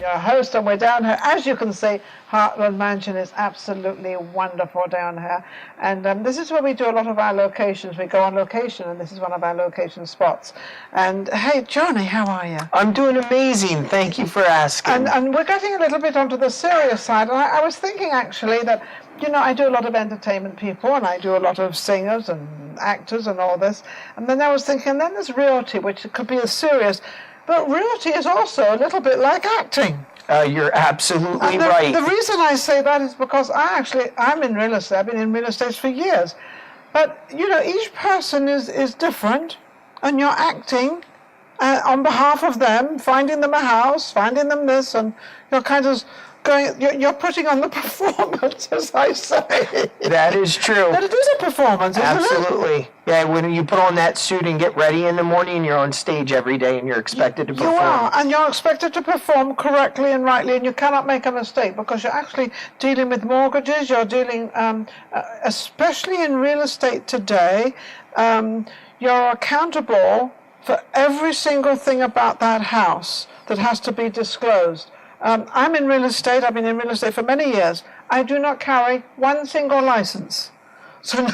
your host, and we're down here. As you can see, Hartland Mansion is absolutely wonderful down here. And this is where we do a lot of our locations. We go on location, and this is one of our location spots. And hey, Johnny, how are you? I'm doing amazing. Thank you for asking. And we're getting a little bit onto the serious side. And I was thinking, actually, that, you know, I do a lot of entertainment people, and I do a lot of singers and actors and all this. And then I was thinking, then there's realty, which could be as serious. But realty is also a little bit like acting. You're absolutely right. The reason I say that is because I'm in real estate. I've been in real estate for years. But, you know, each person is different, and you're acting on behalf of them, finding them a house, finding them this, and you're kind of you're putting on the performance, as I say. That is true. But it is a performance, isn't it? Absolutely. Yeah, when you put on that suit and get ready in the morning, you're on stage every day and you're expected to perform. You are, and you're expected to perform correctly and rightly, and you cannot make a mistake because you're actually dealing with mortgages, you're dealing, especially in real estate today, you're accountable for every single thing about that house that has to be disclosed. I'm in real estate. I've been in real estate for many years. I do not carry one single license. So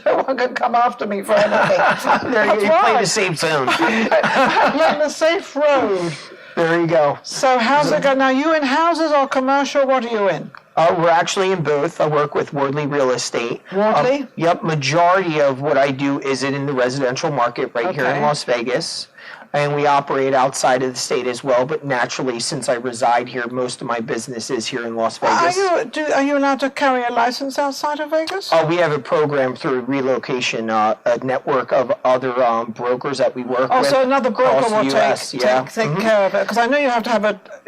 no one can come after me for anything. There you play the safe zone. I'm on the safe road. There you go. So how's it go? Now, you in houses or commercial? What are you in? We're actually in both. I work with Wardley Real Estate. Wardley? Yep. Majority of what I do is in the residential market right here in Las Vegas. And we operate outside of the state as well, but naturally, since I reside here, most of my business is here in Las Vegas. Are you allowed to carry a license outside of Vegas? We have a program through relocation, a network of other brokers that we work with. So another broker will take care of it. Because I know you have to have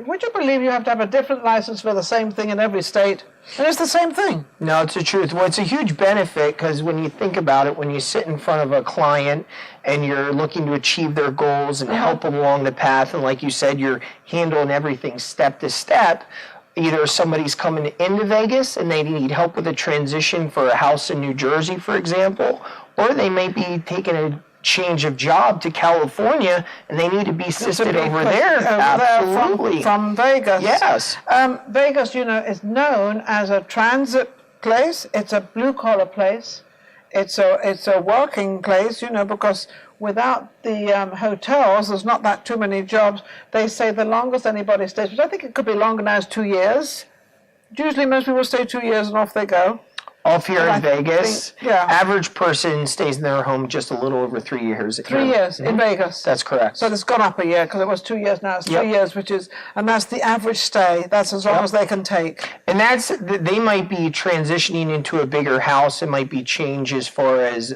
would you believe you have to have a different license for the same thing in every state? And it's the same thing. No, it's the truth. Well, it's a huge benefit because when you think about it, when you sit in front of a client and you're looking to achieve their goals and help them along the path, and like you said, you're handling everything step to step, either somebody's coming into Vegas and they need help with a transition for a house in New Jersey, for example, or they may be taking a change of job to California and they need to be assisted over there. Absolutely. From Vegas. Yes. Vegas, you know, is known as a transit place. It's a blue-collar place. It's a working place, you know, because without the hotels, there's not that too many jobs. They say the longest anybody stays, which I think it could be longer now, is 2 years. Usually most people stay 2 years and off they go. Off here in Vegas, average person stays in their home just a little over 3 years. 3 years in Vegas. That's correct. So it's gone up a year because it was 2 years now. It's 3 years, and that's the average stay. That's as long as they can take. And they might be transitioning into a bigger house. It might be change as far as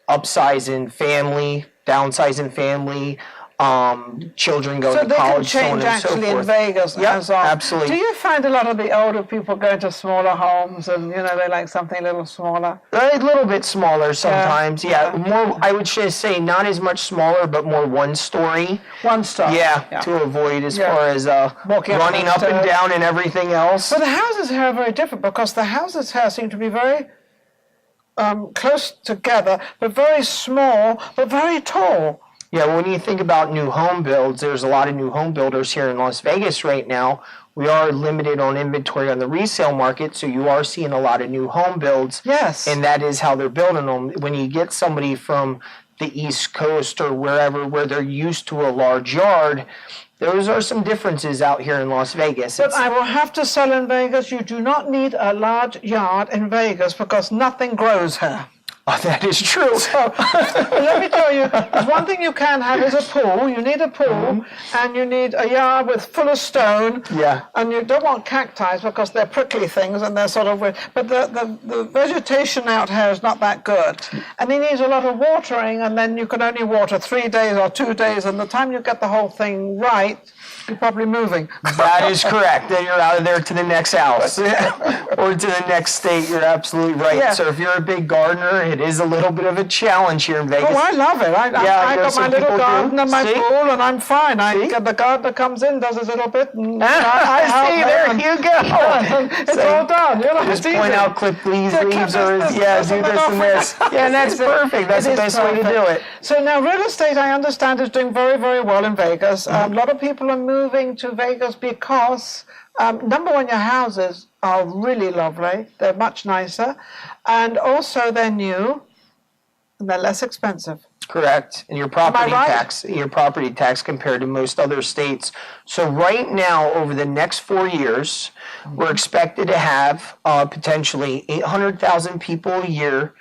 upsizing family, downsizing family. Children going to college, so on and so forth. So they can change actually in Vegas. Yep, absolutely. Do you find a lot of the older people going to smaller homes and, you know, they like something a little smaller? A little bit smaller sometimes, More, I would just say not as much smaller, but more one story. One story. Yeah, to avoid as far as running up and down and everything else. But the houses here are very different because the houses here seem to be very close together, but very small, but very tall. Yeah, when you think about new home builds, there's a lot of new home builders here in Las Vegas right now. We are limited on inventory on the resale market, so you are seeing a lot of new home builds. Yes. And that is how they're building them. When you get somebody from the East Coast or wherever where they're used to a large yard, those are some differences out here in Las Vegas. But I will have to sell in Vegas. You do not need a large yard in Vegas because nothing grows here. Oh, that is true. So, let me tell you, one thing you can have is a pool. You need a pool, and you need a yard with full of stone. Yeah. And you don't want cacti because they're prickly things and they're sort of weird. But the vegetation out here is not that good. And it needs a lot of watering, and then you can only water 3 days or 2 days, and the time you get the whole thing right, you're probably moving. That is correct. Then you're out of there to the next house or to the next state. You're absolutely right. Yeah. So if you're a big gardener, It is a little bit of a challenge here in Vegas. Oh, I love it. I got my little garden and my pool, and I'm fine. The gardener comes in, does his little bit, and I help him. There you go. It's all done. Just point out, clip these leaves, or do this and this. Yeah, and that's perfect. That's the best way to do it. So now real estate, I understand, is doing very, very well in Vegas. A lot of people are moving to Vegas because, number one, your houses are really lovely. They're much nicer. And also they're new and they're less expensive. Correct. And your property tax compared to most other states. So right now, over the next 4 years, we're expected to have potentially 800,000 people a year.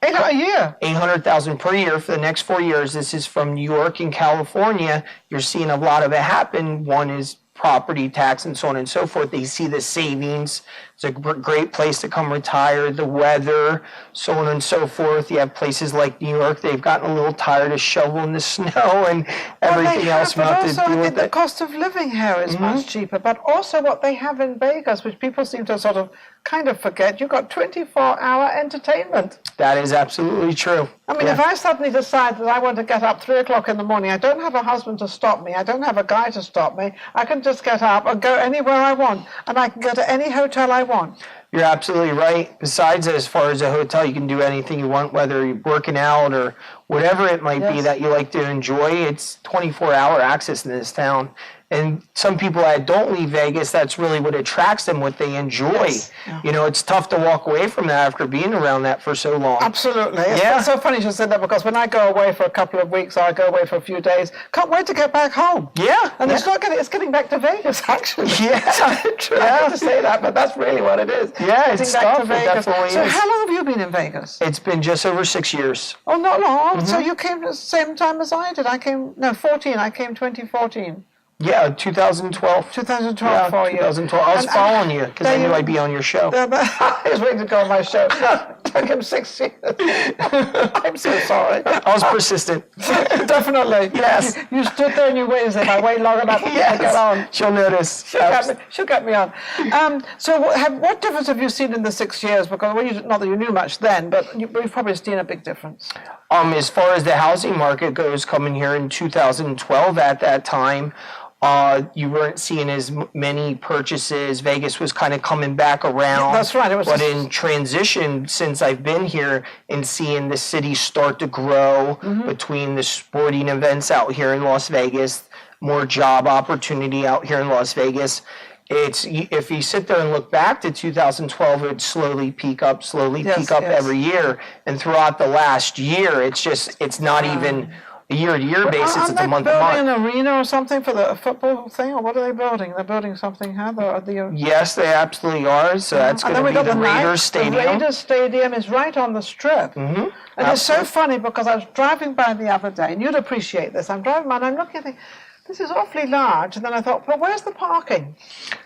800,000 per year for the next 4 years. This is from New York and California. You're seeing a lot of it happen. One is property tax and so on and so forth. They see the savings. It's a great place to come retire, the weather, so on and so forth. You have places like New York, they've gotten a little tired of shoveling the snow and everything else. But also, I think the cost of living here is much cheaper. But also what they have in Vegas, which people seem to sort of kind of forget, you've got 24-hour entertainment. That is absolutely true. I mean, if I suddenly decide that I want to get up 3 o'clock in the morning, I don't have a husband to stop me, I don't have a guy to stop me, I can just get up and go anywhere I want, and I can go to any hotel I want. You're absolutely right. Besides, as far as a hotel, you can do anything you want, whether you're working out or whatever it might be that you like to enjoy. It's 24-hour access in this town. And some people that don't leave Vegas, that's really what attracts them, what they enjoy. Yes. Yeah. You know, it's tough to walk away from that after being around that for so long. Absolutely. It's so funny you said that, because when I go away for a couple of weeks, or I go away for a few days, can't wait to get back home. Yeah. And it's getting back to Vegas, actually. Yeah. I hate to say that, but that's really what it is. Yeah, it's back to tough. Vegas. It definitely So is. how long have you been in Vegas? It's been just over 6 years. Oh, not long. So you came at the same time as I did. I came 2014. Yeah, 2012. 2012 Yeah, for you. 2012. I was following you because I knew I'd be on your show. I was waiting to go on my show. It took him 6 years. I'm so sorry. I was persistent. Definitely. Yes. You stood there and you waited and I wait long enough to get on. She'll notice. She'll get me on. So what difference have you seen in the 6 years? Because, not that you knew much then, but you've probably seen a big difference. As far as the housing market goes, coming here in 2012 at that time, you weren't seeing as many purchases. Vegas was kind of coming back around. That's right. But in transition, since I've been here and seeing the city start to grow between the sporting events out here in Las Vegas, more job opportunity out here in Las Vegas, if you sit there and look back to 2012, it would slowly peak up every year. And throughout the last year, it's not even a year-to-year basis, it's a month-to-month. Are they building an arena or something for the football thing, or what are they building? They're building something, Yes, they absolutely are. So that's going to be the Raiders Stadium. The Raiders Stadium is right on the Strip. And it's so funny because I was driving by the other day, and you'd appreciate this. I'm driving by and I'm looking at it. This is awfully large. And then I thought, well, where's the parking?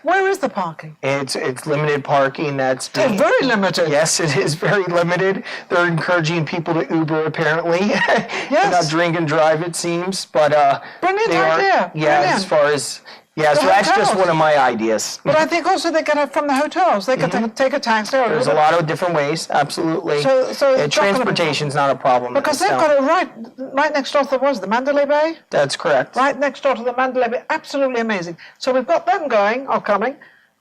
Where is the parking? It's limited parking. It's very limited. Yes, it is very limited. They're encouraging people to Uber, apparently. Yes. Not drink and drive, it seems. But brilliant idea. Yeah, Brilliant. as far as... Yeah, so that's just one of my ideas. But I think also they get it from the hotels. They can take a taxi. There's a lot of different ways, absolutely. So transportation's not a problem. Because they've got it right next door to the Mandalay Bay? That's correct. Right next door to the Mandalay Bay. Absolutely amazing. So we've got them coming.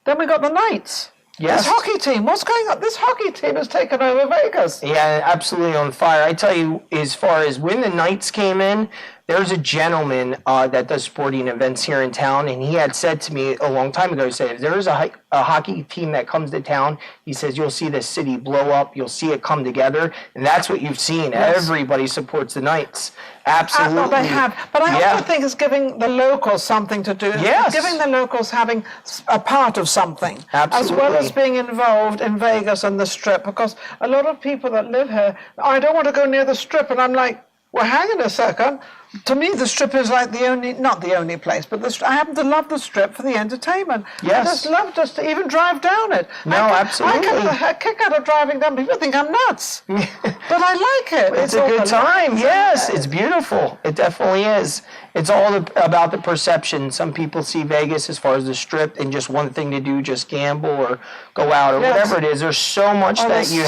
Then we've got the Knights. Yes. This hockey team, what's going on? This hockey team has taken over Vegas. Yeah, absolutely on fire. I tell you, as far as when the Knights came in, there's a gentleman that does sporting events here in town, and he had said to me a long time ago, he said, if there's a hockey team that comes to town, he says, you'll see the city blow up, you'll see it come together, and that's what you've seen. Yes. Everybody supports the Knights. Absolutely. They have. But I also think it's giving the locals something to do. Yes. Giving the locals having a part of something. Absolutely. As well as being involved in Vegas and the Strip. Because a lot of people that live here, I don't want to go near the Strip. And I'm like, well, hang on a second. to me, the Strip is like not the only place, but I happen to love the Strip for the entertainment. Yes. I just love just to even drive down it. No, absolutely. I get a kick out of driving down. People think I'm nuts, but I like it. It's a good time. Yes, it's beautiful. It definitely is. It's all about the perception. Some people see Vegas as far as the Strip and just one thing to do, just gamble or go out or whatever it is. There's so much that you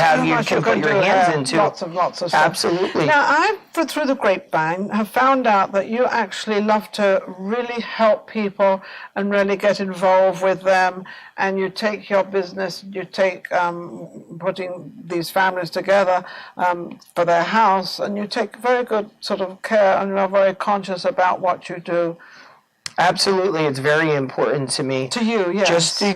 can put your hands into. Lots of stuff. Absolutely. Now, I, through the grapevine, have found out that you actually love to really help people and really get involved with them, and you take your business, you take putting these families together for their house, and you take very good sort of care, and you're very conscious about what you do. Absolutely, it's very important to me. To you, yes.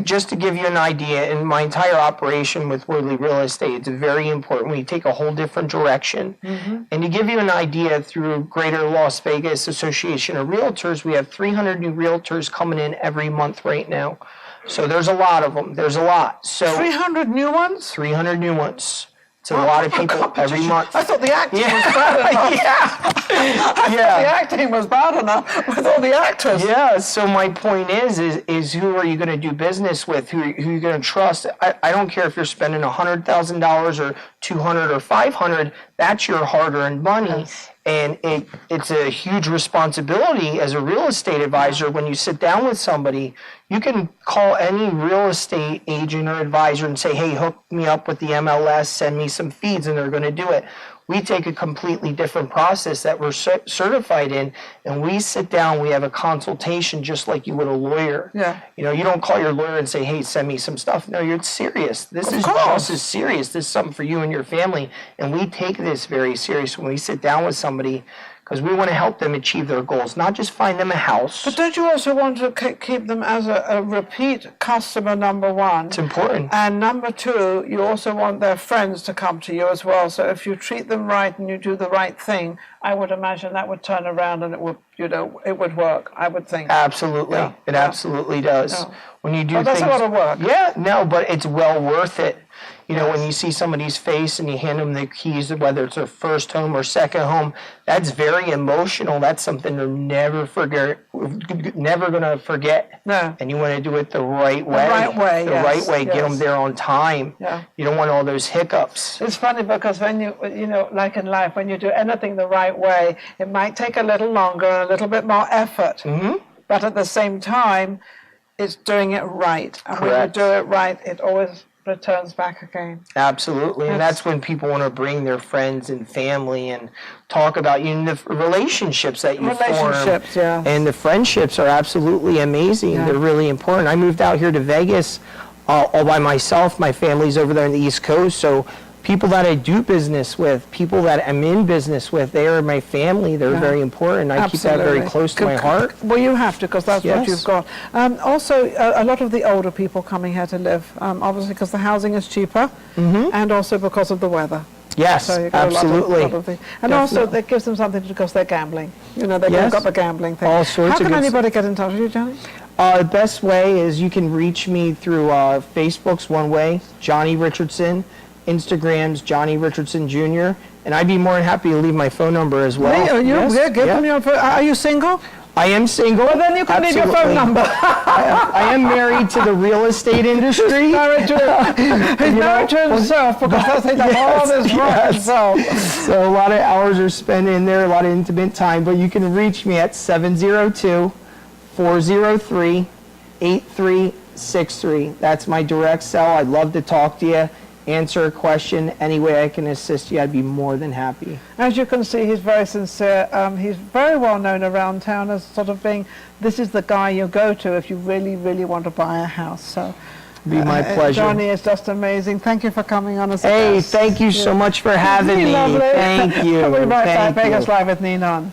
Just to give you an idea, in my entire operation with Wardley Real Estate, it's very important. We take a whole different direction. And to give you an idea, through Greater Las Vegas Association of Realtors, we have 300 new realtors coming in every month right now. So there's a lot of them. There's a lot. So 300 new ones? 300 new ones. It's a lot of people every month. I thought the acting was bad enough. The acting was bad enough with all the actors. Yeah, so my point is who are you going to do business with? Who are you going to trust? I don't care if you're spending $100,000 or $200 or $500. That's your hard-earned money. Yes. And it's a huge responsibility as a real estate advisor. When you sit down with somebody, you can call any real estate agent or advisor and say, hey, hook me up with the MLS, send me some feeds, and they're going to do it. We take a completely different process that we're certified in, and we sit down, we have a consultation just like you would a lawyer. Yeah. You know, you don't call your lawyer and say, hey, send me some stuff. No, you're serious. This is just as serious. This is something for you and your family, and we take this very serious when we sit down with somebody, because we want to help them achieve their goals, not just find them a house. But don't you also want to keep them as a repeat customer, number one? It's important. And number two, you also want their friends to come to you as well. So if you treat them right and you do the right thing, I would imagine that would turn around and it would, it would work, I would think. Absolutely. Yeah. It absolutely does. Yeah. When you do things... That's a lot of work. Yeah, no, but it's well worth it. You know, when you see somebody's face and you hand them the keys, whether it's their first home or second home, that's very emotional. That's something they're never going to forget. No. And you want to do it the right way. The right way, The right way. Get them there on time. Yeah. You don't want all those hiccups. It's funny because when you like in life, when you do anything the right way, it might take a little longer, a little bit more effort. But at the same time, it's doing it right. And when you do it right, it always returns back again. Absolutely. And that's when people want to bring their friends and family and talk about the relationships that you form. Yeah. And the friendships are absolutely amazing. Yeah. They're really important. I moved out here to Vegas all by myself. My family's over there on the East Coast, so people that I do business with, people that I'm in business with, they are my family. They're very important. I keep that very close to my heart. Well, you have to, because that's what you've got. Also, a lot of the older people coming here to live, obviously because the housing is cheaper, and also because of the weather. Yes, so absolutely. And also, that gives them something to do because they're gambling. They've got the gambling thing. All sorts How can anybody get in touch with you, Johnny? The best way is you can reach me through Facebook's one way, Johnny Richardson. Instagram's Johnny Richardson Jr. And I'd be more than happy to leave my phone number as well. Give them your phone. Are you single? I am single. Well, then you can leave your phone number. I am married to the real estate industry. He's married to himself because that's he does all this work himself. So a lot of hours are spent in there, a lot of intimate time. But you can reach me at 702-403-8363. That's my direct cell. I'd love to talk to you. Answer a question, any way I can assist you, I'd be more than happy. As you can see, he's very sincere. He's very well known around town as sort of being, this is the guy you go to if you really, really want to buy a house. So, be my pleasure. Johnny is just amazing. Thank you for coming on as a guest. guest. Thank you so much for having me. Lovely. Thank you. We'll be right back. Vegas Live with Ninon.